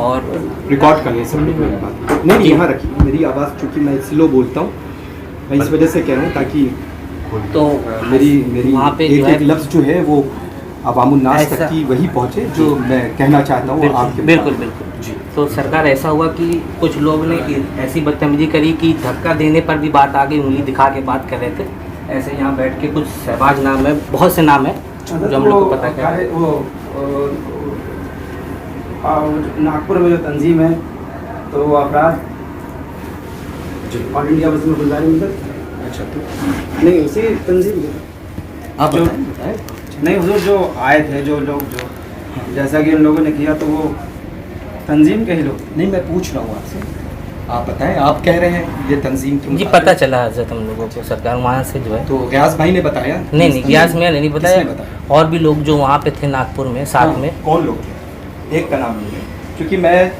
اور ریکارڈ کر لیں سب میری بات نہیں یہاں رکھیے میری آواز چونکہ میں سلو بولتا ہوں میں اس وجہ سے کہہ رہا ہوں تاکہ تو میری وہاں پہ ایک لفظ جو ہے وہ عوام الناس تک کی وہی پہنچے جو میں کہنا چاہتا ہوں آپ کے بالکل بالکل جی. تو سرکار ایسا ہوا کہ کچھ لوگ نے ایسی بدتمیزی کری کہ دھکا دینے پر بھی بات آ گئی, انگلی دکھا کے بات کر رہے تھے. ایسے یہاں بیٹھ کے کچھ شہباز نام ہے, بہت سے نام ہیں جو ہم لوگ کو پتہ ہے. وہ ناگپور میں جو تنظیم ہے تو وہ افراد آل انڈیا مسلم گلزاری میں اچھا تو نہیں اسی تنظیم آپ جو نہیں حضور جو آئے تھے جو لوگ جو جیسا کہ ان لوگوں نے کیا تو وہ تنظیم کے ہی لوگ. نہیں میں پوچھ رہا ہوں آپ سے, آپ بتائیں آپ کہہ رہے ہیں یہ تنظیم کی جی پتہ چلا حضرت ہم لوگوں کو سرکار وہاں سے جو ہے تو غیاث بھائی نے بتایا نہیں غیاث میں نہیں بتایا, اور بھی لوگ جو وہاں پہ تھے ناگپور میں ساتھ میں. کون لوگ تھے ایک کا نام نہیں ہے کیونکہ میں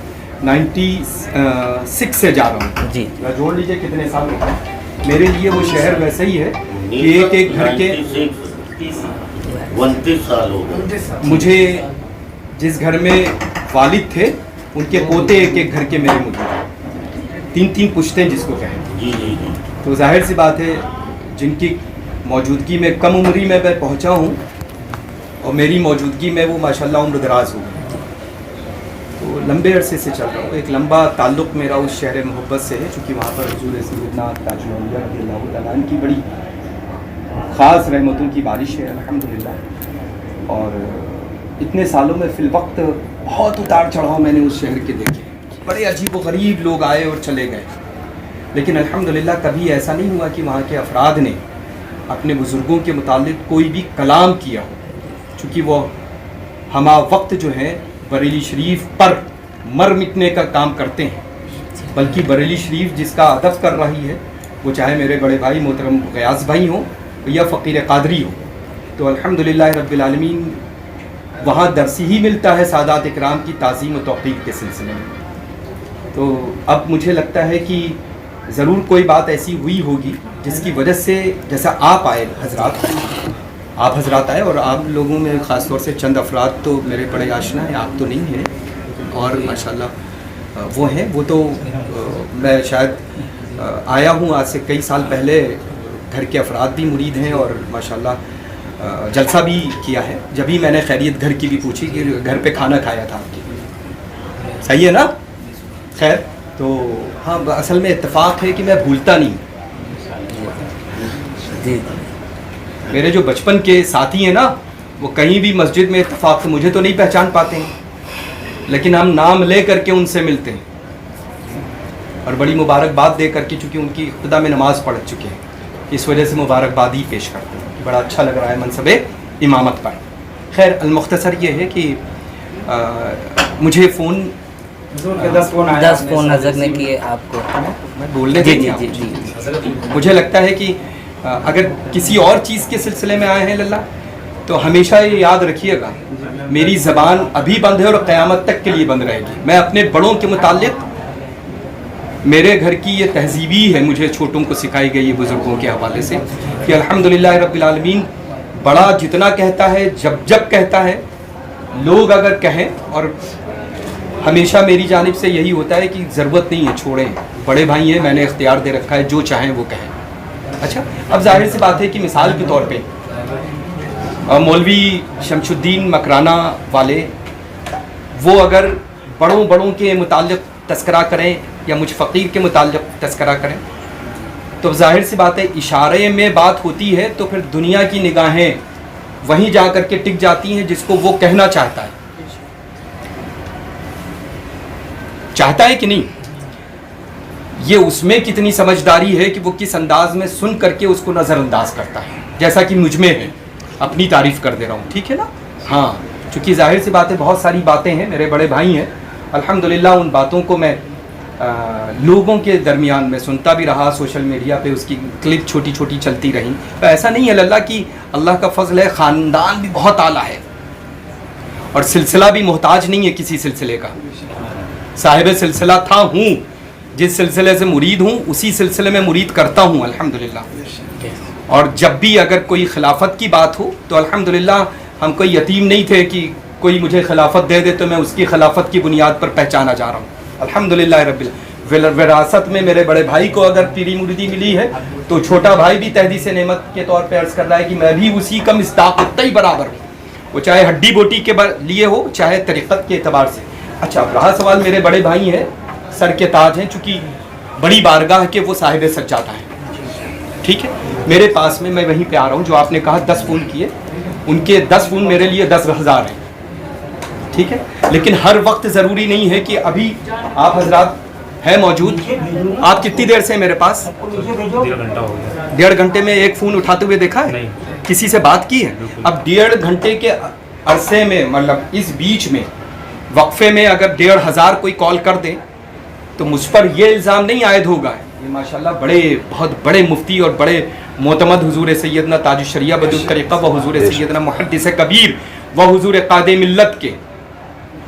96 سے جا رہا ہوں جی جوڑ لیجیے کتنے سال ہو گئے. میرے لیے وہ شہر ویسے ہی ہے کہ ایک ایک گھر کے 29 سال ہو گئے مجھے جس گھر میں والد تھے ان کے پوتے ایک ایک گھر کے میرے مجھے 3 پشتیں جس کو کہیں. جی جی جی تو ظاہر سی بات ہے جن کی موجودگی میں کم عمری میں پہنچا ہوں اور میری موجودگی میں وہ ماشاءاللہ عمر دراز ہو گئے. تو لمبے عرصے سے چل رہا ہوں, ایک لمبا تعلق میرا اس شہر محبت سے ہے چونکہ وہاں پر حضور سیدنا تاج الاولیاء رضی اللہ تعالیٰ عنہ کی بڑی خاص رحمتوں کی بارش ہے الحمدللہ. اور اتنے سالوں میں فی الوقت بہت اتار چڑھاؤ میں نے اس شہر کے دیکھے, بڑے عجیب و غریب لوگ آئے اور چلے گئے, لیکن الحمدللہ کبھی ایسا نہیں ہوا کہ وہاں کے افراد نے اپنے بزرگوں کے متعلق کوئی بھی کلام کیا ہو, چونکہ وہ ہمہ وقت جو ہے بریلی شریف پر مر مٹنے کا کام کرتے ہیں, بلکہ بریلی شریف جس کا ادب کر رہی ہے وہ چاہے میرے بڑے بھائی محترم غیاث بھائی ہوں یا فقیر قادری ہو, تو الحمدللہ رب العالمین وہاں درس ہی ملتا ہے سادات اکرام کی تعظیم و توقیر کے سلسلے میں. تو اب مجھے لگتا ہے کہ ضرور کوئی بات ایسی ہوئی ہوگی جس کی وجہ سے جیسا آپ آئے حضرات آئے, اور آپ لوگوں میں خاص طور سے چند افراد تو میرے بڑے آشنا ہیں, آپ تو نہیں ہیں اور ماشاءاللہ وہ ہیں. وہ تو میں شاید آیا ہوں آج سے کئی سال پہلے, گھر کے افراد بھی مرید ہیں اور ماشاءاللہ جلسہ بھی کیا ہے. جبھی میں نے خیریت گھر کی بھی پوچھی کہ گھر پہ کھانا کھایا تھا آپ کی, صحیح ہے نا؟ خیر تو ہاں اصل میں اتفاق ہے کہ میں بھولتا نہیں. جی میرے جو بچپن کے ساتھی ہیں نا وہ کہیں بھی مسجد میں اتفاق سے مجھے تو نہیں پہچان پاتے ہیں, لیکن ہم نام لے کر کے ان سے ملتے ہیں اور بڑی مبارکباد دے کر کے, چونکہ ان کی ابتدا میں نماز پڑھ چکے ہیں اس وجہ سے مبارکبادی پیش کرتے ہیں. بڑا اچھا لگ رہا ہے منصب امامت پر. خیر المختصر یہ ہے کہ مجھے فون 10 فون نظر نے کیے آپ کو. میں بولنے جی دیں جی جی جی مجھے لگتا ہے کہ اگر کسی اور چیز کے سلسلے میں آئے ہیں للہ تو ہمیشہ یہ یاد رکھیے گا میری زبان ابھی بند ہے اور قیامت تک کے لیے بند رہے گی. میں اپنے بڑوں کے متعلق میرے گھر کی یہ تہذیبی ہے مجھے چھوٹوں کو سکھائی گئی بزرگوں کے حوالے سے کہ الحمدللہ رب العالمین بڑا جتنا کہتا ہے جب کہتا ہے لوگ اگر کہیں, اور ہمیشہ میری جانب سے یہی ہوتا ہے کہ ضرورت نہیں ہے چھوڑیں, بڑے بھائی ہیں میں نے اختیار دے رکھا ہے جو چاہیں وہ کہیں. اچھا اب ظاہر سی بات ہے کہ مثال کے طور پہ مولوی شمس الدین مکرانہ والے وہ اگر بڑوں کے متعلق تذکرہ کریں یا مجھ فقیر کے متعلق تذکرہ کریں تو ظاہر سی بات ہے اشارے میں بات ہوتی ہے تو پھر دنیا کی نگاہیں وہیں جا کر کے ٹک جاتی ہیں جس کو وہ کہنا چاہتا ہے کہ نہیں. یہ اس میں کتنی سمجھداری ہے کہ وہ کس انداز میں سن کر کے اس کو نظر انداز کرتا ہے, جیسا کہ مجھ میں ہے. اپنی تعریف کر دے رہا ہوں, ٹھیک ہے نا. ہاں چونکہ ظاہر سی بات ہے بہت ساری باتیں ہیں, میرے بڑے بھائی ہیں الحمدللہ, ان باتوں کو میں لوگوں کے درمیان میں سنتا بھی رہا, سوشل میڈیا پہ اس کی کلپ چھوٹی چھوٹی چلتی رہی. تو ایسا نہیں ہے اللہ کی اللہ کا فضل ہے, خاندان بھی بہت اعلیٰ ہے اور سلسلہ بھی محتاج نہیں ہے کسی سلسلے کا. صاحب سلسلہ ہوں, جس سلسلے سے مرید ہوں اسی سلسلے میں مرید کرتا ہوں الحمدللہ. اور جب بھی اگر کوئی خلافت کی بات ہو تو الحمدللہ ہم کوئی یتیم نہیں تھے کہ کوئی مجھے خلافت دے دے تو میں اس کی خلافت کی بنیاد پر پہچانا جا رہا ہوں. الحمدللہ رب العالمین. وراثت میں میرے بڑے بھائی کو اگر پیری مریدی ملی ہے تو چھوٹا بھائی بھی تحدیث نعمت کے طور پہ عرض کر رہا ہے کہ میں بھی اسی کا مصداق اتنا ہی برابر ہوں, وہ چاہے ہڈی بوٹی کے لیے ہو چاہے طریقت کے اعتبار سے. اچھا اب رہا سوال, میرے بڑے بھائی ہیں, سر کے تاج ہیں, چونکہ بڑی بارگاہ کے وہ صاحب سجادہ ہیں, ٹھیک ہے. میرے پاس میں وہیں پہ آ رہا ہوں, جو آپ نے کہا 10 فون کیے, ان کے 10 فون میرے لیے 10,000 ہیں, ٹھیک ہے. لیکن ہر وقت ضروری نہیں ہے کہ ابھی آپ حضرات ہیں موجود. آپ کتنی دیر سے ہیں میرے پاس؟ 1.5 گھنٹے میں ایک فون اٹھاتے ہوئے دیکھا ہے؟ کسی سے بات کی ہے؟ اب 1.5 گھنٹے کے عرصے میں, مطلب اس بیچ میں وقفے میں اگر 1,500 کوئی کال کر دے تو مجھ پر یہ الزام نہیں عائد ہوگا. یہ ماشاءاللہ بہت بڑے مفتی اور بڑے معتمد حضور سیدنا تاج الشریعہ بدر الطریقہ و حضور سیدنا محدث کبیر و حضور قائد ملت کے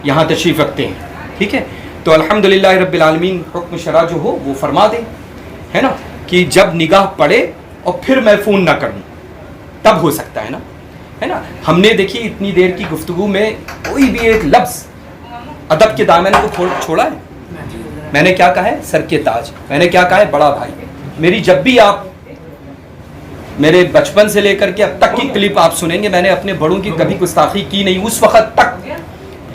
یہاں تشریف رکھتے ہیں, ٹھیک ہے. تو الحمدللہ رب العالمین حکم شرع جو ہو وہ فرما دیں, ہے نا, کہ جب نگاہ پڑے اور پھر میں فون نہ کروں تب ہو سکتا ہے نا, ہے نا. ہم نے دیکھیے اتنی دیر کی گفتگو میں کوئی بھی ایک لفظ ادب کے دامن کو چھوڑا ہے؟ میں نے کیا کہا ہے؟ سر کے تاج. میں نے کیا کہا ہے؟ بڑا بھائی. میری جب بھی آپ میرے بچپن سے لے کر کے اب تک کی کلپ آپ سنیں گے, میں نے اپنے بڑوں کی کبھی گستاخی کی نہیں اس وقت تک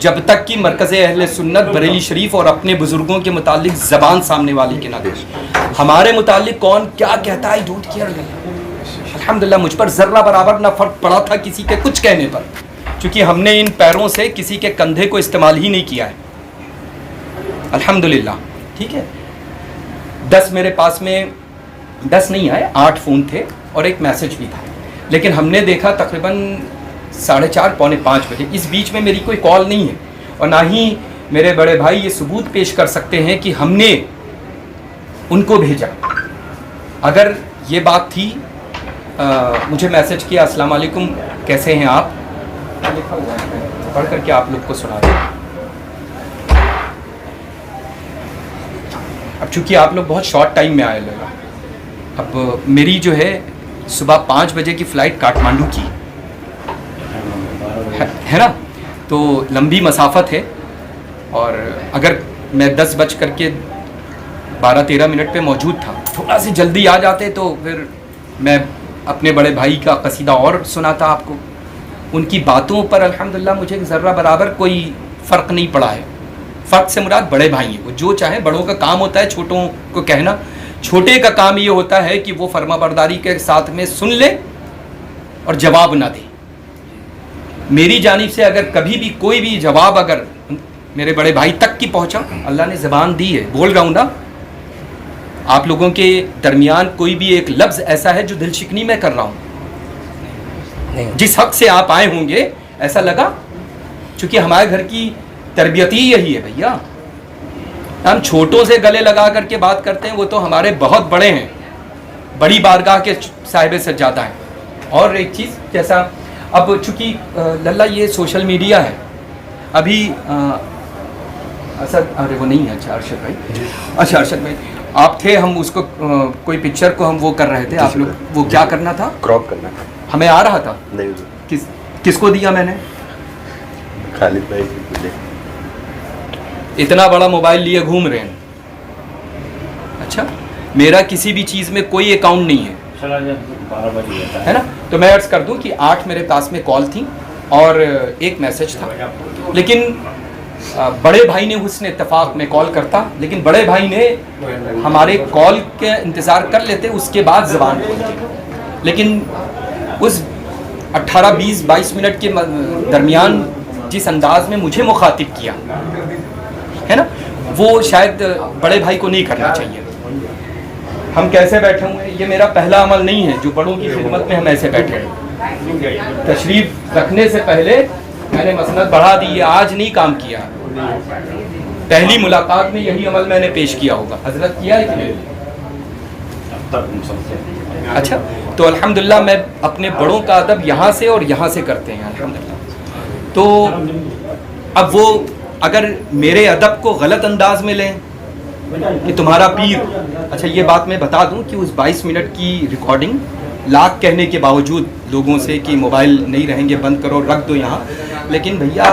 جب تک کہ مرکز اہل سنت بریلی شریف اور اپنے بزرگوں کے متعلق زبان سامنے والی کے نہ دے. ہمارے متعلق کون کیا کہتا ہے, ڈونٹ کیئر. الحمدللہ مجھ پر ذرہ برابر نہ فرق پڑا تھا کسی کے کچھ کہنے پر, چونکہ ہم نے ان پیروں سے کسی کے کندھے کو استعمال ہی نہیں کیا ہے, الحمدللہ, ٹھیک ہے. 10 میرے پاس میں 10 نہیں آئے, 8 فون تھے اور ایک میسج بھی تھا, لیکن ہم نے دیکھا تقریباً 4:30 پونے 5 بجے. اس بیچ میں میری کوئی کال نہیں ہے اور نہ ہی میرے بڑے بھائی یہ ثبوت پیش کر سکتے ہیں کہ ہم نے ان کو بھیجا. اگر یہ بات تھی, مجھے میسج کیا السلام علیکم کیسے ہیں آپ, لکھا ہوا ہے, پڑھ کر کے آپ لوگ کو سنا دیں. اب چونکہ آپ لوگ بہت شارٹ ٹائم میں آئے لگا, اب میری جو ہے صبح 5 بجے کی فلائٹ کاٹمانڈو کی ہے نا, تو لمبی مسافت ہے, اور اگر میں 10:12-13 پہ موجود تھا, تھوڑا سی جلدی آ جاتے تو پھر میں اپنے بڑے بھائی کا قصیدہ اور سناتا آپ کو. ان کی باتوں پر الحمدللہ مجھے ذرہ برابر کوئی فرق نہیں پڑا ہے. فرق سے مراد بڑے بھائی ہیں, وہ جو چاہیں, بڑوں کا کام ہوتا ہے چھوٹوں کو کہنا, چھوٹے کا کام یہ ہوتا ہے کہ وہ فرما برداری کے ساتھ میں سن لے اور جواب نہ دے. میری جانب سے اگر کبھی بھی کوئی بھی جواب اگر میرے بڑے بھائی تک کی پہنچا, اللہ نے زبان دی ہے, بول رہا ہوں نا, آپ لوگوں کے درمیان کوئی بھی ایک لفظ ایسا ہے جو دل شکنی میں کر رہا ہوں, جس حق سے آپ آئے ہوں گے ایسا لگا, چونکہ ہمارے گھر کی تربیت ہی یہی ہے بھیا. ہم چھوٹوں سے گلے لگا کر کے بات کرتے ہیں, وہ تو ہمارے بہت بڑے ہیں, بڑی بارگاہ کے صاحب سجادہ ہیں. اور ایک چیز, جیسا اب چونکہ للہ یہ سوشل میڈیا ہے, ابھی اسد, ارے وہ نہیں ہے, اچھا ارشد بھائی, اچھا ارشد بھائی آپ تھے, ہم اس کو کوئی پکچر کو ہم وہ کر رہے تھے, آپ لوگ وہ کیا کرنا تھا, کراپ کرنا, ہمیں آ رہا تھا, نہیں کس کو دیا میں نے, خالد بھائی کو. اتنا بڑا موبائل لیے گھوم رہے ہیں. اچھا, میرا کسی بھی چیز میں کوئی اکاؤنٹ نہیں ہے نا. تو میں عرض کر دوں کہ 8 میرے پاس میں کال تھیں اور ایک میسج تھا, لیکن بڑے بھائی نے حسن اتفاق میں کال کرتا, لیکن بڑے بھائی نے ہمارے کال کے انتظار کر لیتے, اس کے بعد زبان کھولتے. لیکن اس 18-20-22 منٹ کے درمیان جس انداز میں مجھے مخاطب کیا ہے نا, وہ شاید بڑے بھائی کو نہیں کرنا چاہیے. ہم کیسے بیٹھے ہوئے, یہ میرا پہلا عمل نہیں ہے جو بڑوں کی خدمت میں ہم ایسے بیٹھے ہیں. تشریف رکھنے سے پہلے میں نے مسند بڑھا دی, یہ آج نہیں کام کیا, پہلی ملاقات میں یہی عمل میں نے پیش کیا ہوگا. حضرت کیا ہے کہ نہیں؟ اچھا, تو الحمدللہ میں اپنے بڑوں کا ادب یہاں سے اور یہاں سے کرتے ہیں الحمدللہ. تو اب وہ اگر میرے ادب کو غلط انداز میں لیں کہ تمہارا پیر, اچھا یہ بات میں بتا دوں کہ اس 22 منٹ کی ریکارڈنگ لاکھ کہنے کے باوجود لوگوں سے کہ موبائل نہیں رہیں گے, بند کرو, رکھ دو یہاں, لیکن بھیا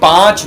5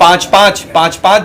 5-5